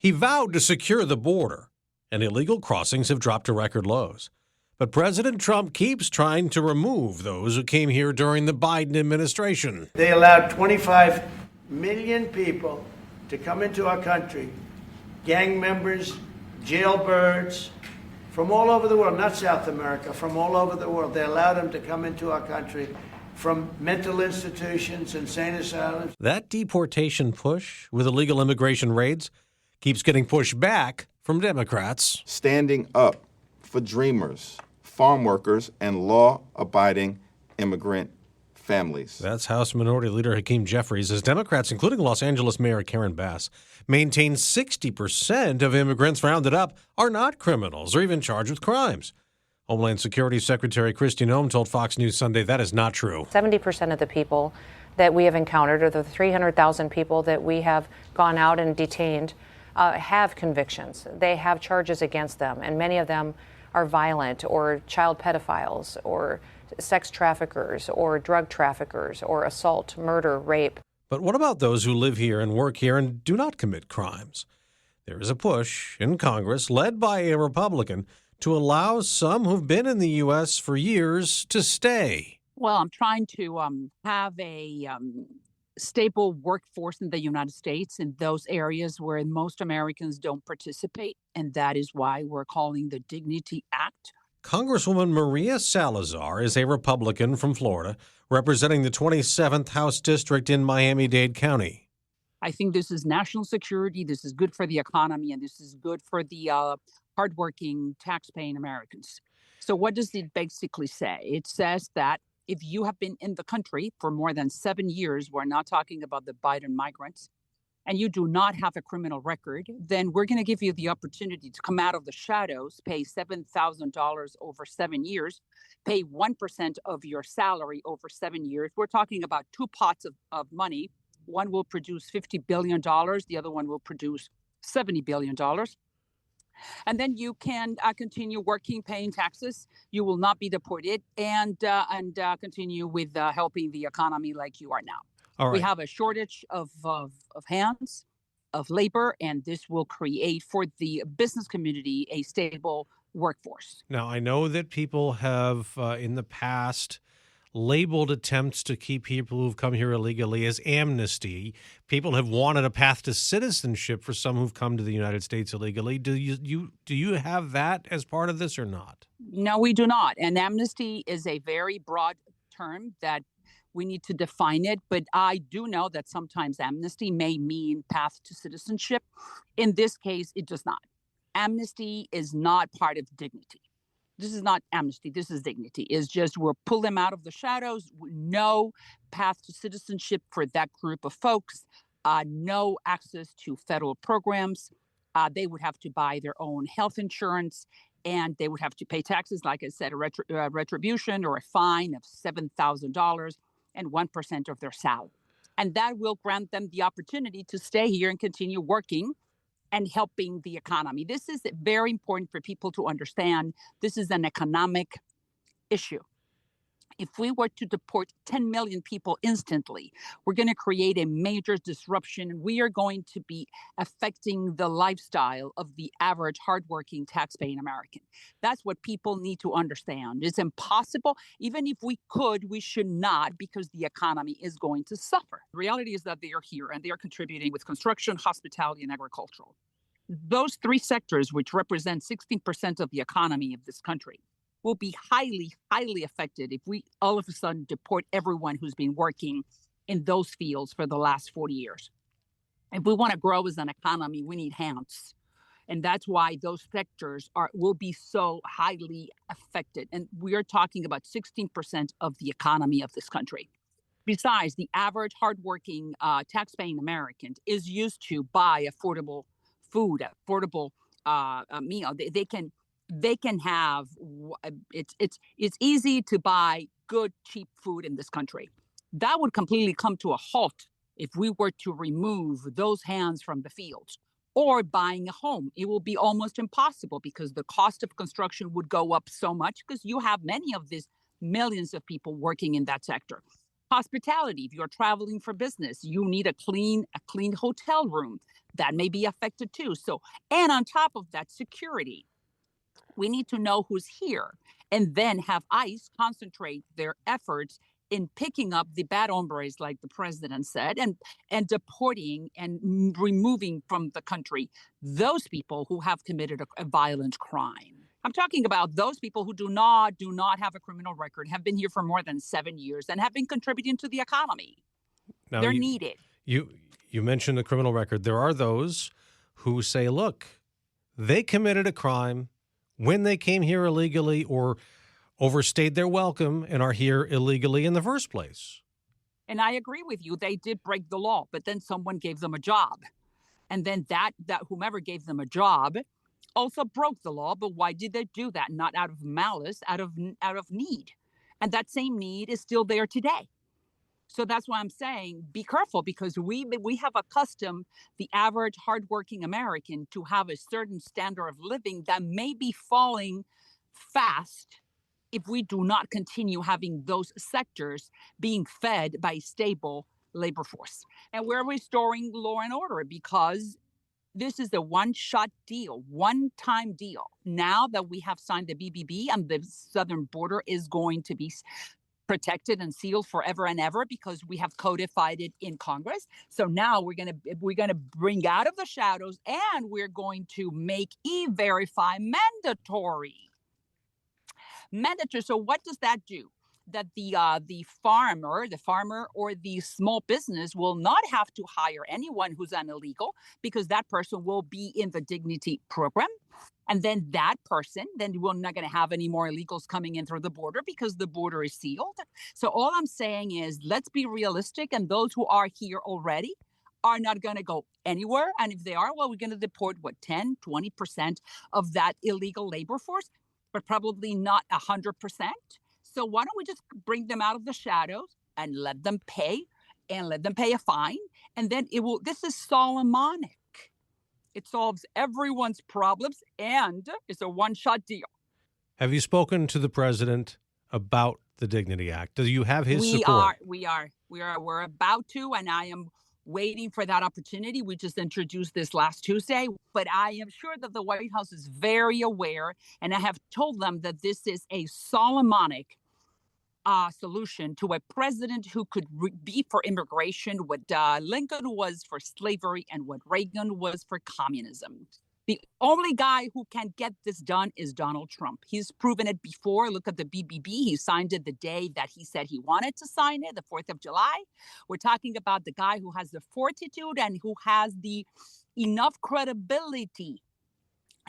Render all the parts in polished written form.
He vowed to secure the border, and illegal crossings have dropped to record lows. But President Trump keeps trying to remove those who came here during the Biden administration. They allowed 25 million people to come into our country, gang members, jailbirds, from all over the world, not South America, from all over the world. They allowed them to come into our country from mental institutions, insane asylums. That deportation push with illegal immigration raids keeps getting pushed back from Democrats. Standing up for dreamers, farm workers, and law-abiding immigrant families. That's House Minority Leader Hakeem Jeffries as Democrats, including Los Angeles Mayor Karen Bass, maintain 60% of immigrants rounded up are not criminals or even charged with crimes. Homeland Security Secretary Kristi Noem told Fox News Sunday that is not true. 70% of the people that we have encountered, or the 300,000 people that we have gone out and detained, have convictions. They have charges against them, and many of them are violent or child pedophiles or sex traffickers or drug traffickers or assault, murder, rape. But what about those who live here and work here and do not commit crimes? There is a push in Congress, led by a Republican, to allow some who've been in the U.S. for years to stay. Well, I'm trying to have a stable workforce in the United States in those areas where most Americans don't participate. And that is why we're calling the Dignity Act. Congresswoman Maria Salazar is a Republican from Florida, representing the 27th House District in Miami-Dade County. I think this is national security, this is good for the economy, and this is good for the hardworking, tax-paying Americans. So what does it basically say? It says that if you have been in the country for more than 7 years, we're not talking about the Biden migrants, and you do not have a criminal record, then we're going to give you the opportunity to come out of the shadows, pay $7,000 over 7 years, pay 1% of your salary over 7 years. We're talking about two pots of money. One will produce $50 billion. The other one will produce $70 billion. And then you can continue working, paying taxes. You will not be deported and continue with helping the economy like you are now. All right. We have a shortage of hands, of labor, and this will create for the business community a stable workforce. Now, I know that people have in the past labeled attempts to keep people who've come here illegally as amnesty. People have wanted a path to citizenship for some who've come to the United States illegally. Do you have that as part of this or not? No, we do not. And amnesty is a very broad term that we need to define it. But I do know that sometimes amnesty may mean path to citizenship. In this case, it does not. Amnesty is not part of dignity. This is not amnesty. This is dignity. It's just we'll pull them out of the shadows. No path to citizenship for that group of folks. No access to federal programs. They would have to buy their own health insurance, and they would have to pay taxes, like I said, a retribution or a fine of $7,000 and 1% of their salary. And that will grant them the opportunity to stay here and continue working and helping the economy. This is very important for people to understand. This is an economic issue. If we were to deport 10 million people instantly, we're going to create a major disruption. We are going to be affecting the lifestyle of the average hardworking tax-paying American. That's what people need to understand. It's impossible. Even if we could, we should not, because the economy is going to suffer. The reality is that they are here and they are contributing with construction, hospitality, and agricultural. Those three sectors, which represent 16% of the economy of this country, will be highly, highly affected if we all of a sudden deport everyone who's been working in those fields for the last 40 years. If we want to grow as an economy, we need hands. And that's why those sectors will be so highly affected. And we are talking about 16% of the economy of this country. Besides, the average hardworking tax-paying American is used to buy affordable food, affordable meal. They can have, it's easy to buy good, cheap food in this country. That would completely come to a halt if we were to remove those hands from the fields. Or buying a home. It will be almost impossible because the cost of construction would go up so much because you have many of these millions of people working in that sector. Hospitality, if you're traveling for business, you need a clean hotel room. That may be affected too. So, and on top of that, security. We need to know who's here and then have ICE concentrate their efforts in picking up the bad hombres, like the president said, and deporting and removing from the country those people who have committed a violent crime. I'm talking about those people who do not have a criminal record, have been here for more than 7 years, and have been contributing to the economy. Now, They're needed. You mentioned the criminal record. There are those who say, look, they committed a crime when they came here illegally or overstayed their welcome and are here illegally in the first place. And I agree with you. They did break the law, but then someone gave them a job. And then that whomever gave them a job also broke the law. But why did they do that? Not out of malice, out of need. And that same need is still there today. So that's why I'm saying be careful, because we have accustomed the average hardworking American to have a certain standard of living that may be falling fast if we do not continue having those sectors being fed by stable labor force. And we're restoring law and order because this is a one-shot deal, one-time deal. Now that we have signed the BBB and the southern border is going to be protected and sealed forever and ever because we have codified it in Congress. So now we're gonna bring out of the shadows and we're going to make E-Verify mandatory. So what does that do? That the farmer or the small business will not have to hire anyone who's an illegal, because that person will be in the dignity program. And then that person, we're not going to have any more illegals coming in through the border because the border is sealed. So all I'm saying is let's be realistic. And those who are here already are not going to go anywhere. And if they are, well, we're going to deport 10, 20% of that illegal labor force, but probably not 100%. So why don't we just bring them out of the shadows and let them pay a fine? And then this is Solomonic. It solves everyone's problems and it's a one-shot deal. Have you spoken to the president about the Dignity Act? Do you have his support? We're about to, and I am waiting for that opportunity. We just introduced this last Tuesday, but I am sure that the White House is very aware, and I have told them that this is a Solomonic solution to a president who could be for immigration what Lincoln was for slavery and what Reagan was for communism. The only guy who can get this done is Donald Trump. He's proven it before. Look at the BBB. He signed it the day that he said he wanted to sign it, the 4th of July. We're talking about the guy who has the fortitude and who has the enough credibility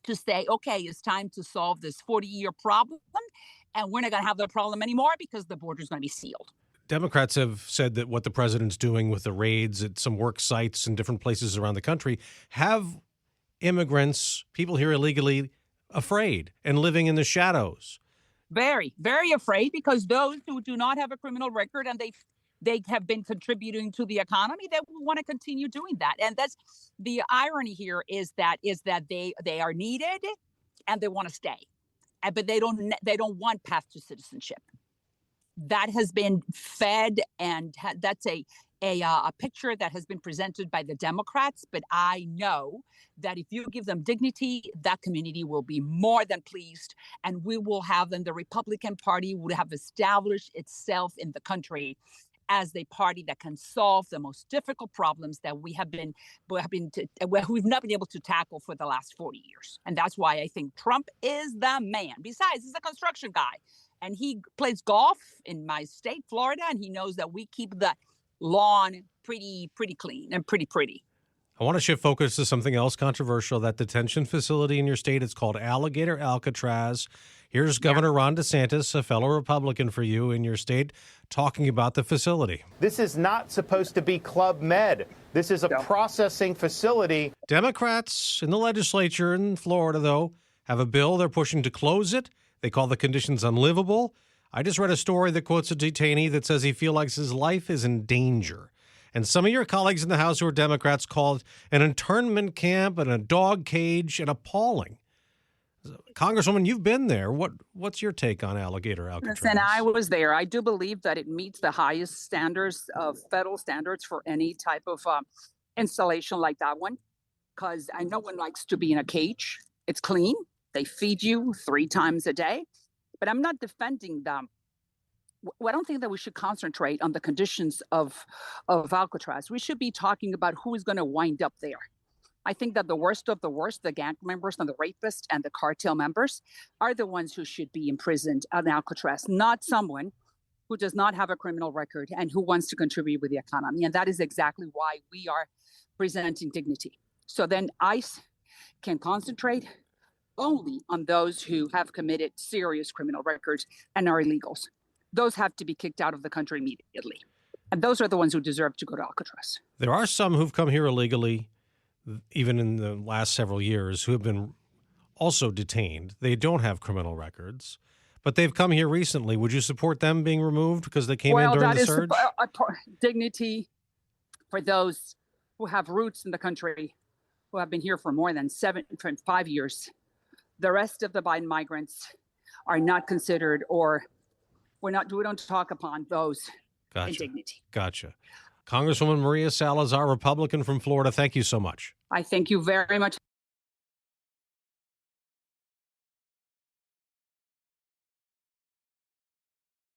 to say, okay, it's time to solve this 40-year problem. And we're not going to have the problem anymore because the border is going to be sealed. Democrats have said that what the president's doing with the raids at some work sites in different places around the country have immigrants, people here illegally, afraid and living in the shadows. Very, very afraid, because those who do not have a criminal record and they have been contributing to the economy, they want to continue doing that. And that's the irony here is that they are needed and they want to stay. But they don't want path to citizenship. That has been fed, and that's a picture that has been presented by the Democrats. But I know that if you give them dignity, that community will be more than pleased, and we will have them. The Republican Party would have established itself in the country as a party that can solve the most difficult problems that we've not been able to tackle for the last 40 years. And that's why I think Trump is the man. Besides, he's a construction guy, and he plays golf in my state, Florida, and he knows that we keep the lawn pretty clean and pretty. I want to shift focus to something else controversial. That detention facility in your state, it's called Alligator Alcatraz. Here's Governor Ron DeSantis, a fellow Republican for you in your state, talking about the facility. This is not supposed to be Club Med. This is a processing facility. Democrats in the legislature in Florida, though, have a bill they're pushing to close it. They call the conditions unlivable. I just read a story that quotes a detainee that says he feels like his life is in danger. And some of your colleagues in the House who are Democrats called an internment camp and a dog cage and appalling. Congresswoman, you've been there. What's your take on Alligator Alcatraz? Listen, I was there. I do believe that it meets the highest standards of federal standards for any type of installation like that one, because I no one likes to be in a cage. It's clean. They feed you 3 times a day, but I'm not defending them. I don't think that we should concentrate on the conditions of Alcatraz. We should be talking about who is going to wind up there. I think that the worst of the worst, the gang members and the rapists and the cartel members, are the ones who should be imprisoned at Alcatraz, not someone who does not have a criminal record and who wants to contribute with the economy. And that is exactly why we are presenting dignity. So then ICE can concentrate only on those who have committed serious criminal records and are illegals. Those have to be kicked out of the country immediately. And those are the ones who deserve to go to Alcatraz. There are some who've come here illegally, even in the last several years, who have been also detained. They don't have criminal records, but they've come here recently. Would you support them being removed because they came in during the surge? Well, that is dignity for those who have roots in the country, who have been here for more than 5 years. The rest of the Biden migrants are not considered, or we don't talk upon those in dignity. Gotcha. Congresswoman Maria Salazar, Republican from Florida, thank you so much. I thank you very much.